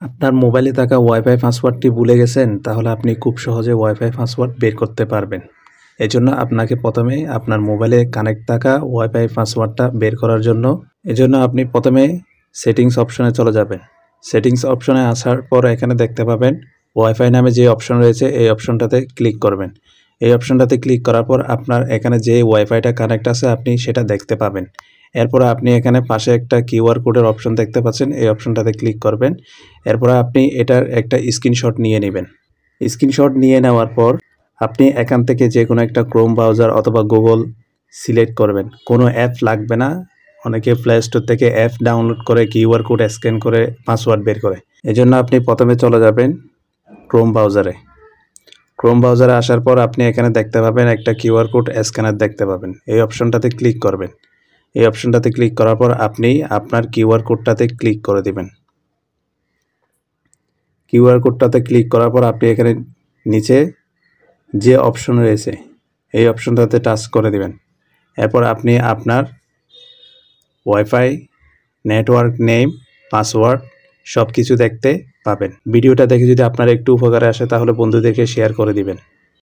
আপনার মোবাইলে থাকা ওয়াইফাই পাসওয়ার্ডটি ভুলে গেছেন, তাহলে আপনি খুব সহজে ওয়াইফাই পাসওয়ার্ড বের করতে পারবেন। এজন্য আপনাকে প্রথমে আপনার মোবাইলে কানেক্ট থাকা ওয়াইফাই পাসওয়ার্ডটা বের করার জন্য আপনি প্রথমে সেটিংস অপশনে চলে যাবেন। সেটিংস অপশনে আসার পর এখানে দেখতে পাবেন ওয়াইফাই নামে যে অপশন রয়েছে এই অপশনটাতে ক্লিক করবেন। এই অপশনটাতে ক্লিক করার পর আপনার এখানে যে ওয়াইফাইটা কানেক্ট আছে আপনি সেটা দেখতে পাবেন। এরপরে আপনি এখানে পাশে একটা কিউআর কোডের অপশন দেখতে পাচ্ছেন, এই অপশনটাতে ক্লিক করবেন। এরপরে আপনি এটার একটা স্ক্রিনশট নিয়ে নেবেন। স্ক্রিনশট নিয়ে নেওয়ার পর আপনি এখান থেকে যে কোনো একটা ক্রোম ব্রাউজার অথবা গুগল সিলেক্ট করবেন। কোনো অ্যাপ লাগবে না। অনেকে প্লে স্টোর থেকে অ্যাপ ডাউনলোড করে কিউআর কোড স্ক্যান করে পাসওয়ার্ড বের করে। এজন্য আপনি প্রথমে চলে যাবেন ক্রোম ব্রাউজারে। ক্রোম ব্রাউজারে আসার পর আপনি এখানে দেখতে পাবেন একটা কিউআর কোড স্ক্যানার দেখতে পাবেন। এই অপশনটাতে ক্লিক করবেন। এই অপশনটাতে ক্লিক করার পর আপনি আপনার কিউআর কোডটাতে ক্লিক করে দিবেন। কিউআর কোডটাতে ক্লিক করার পর আপনি এখানে নিচে যে অপশন রয়েছে এই অপশনটাতে টাচ করে দিবেন। এরপর আপনি আপনার ওয়াইফাই, নেটওয়ার্ক নেম, পাসওয়ার্ড সব কিছু দেখতে পাবেন। ভিডিওটা দেখে যদি আপনার একটু উপকারে আসে তাহলে বন্ধুদেরকে শেয়ার করে দিবেন।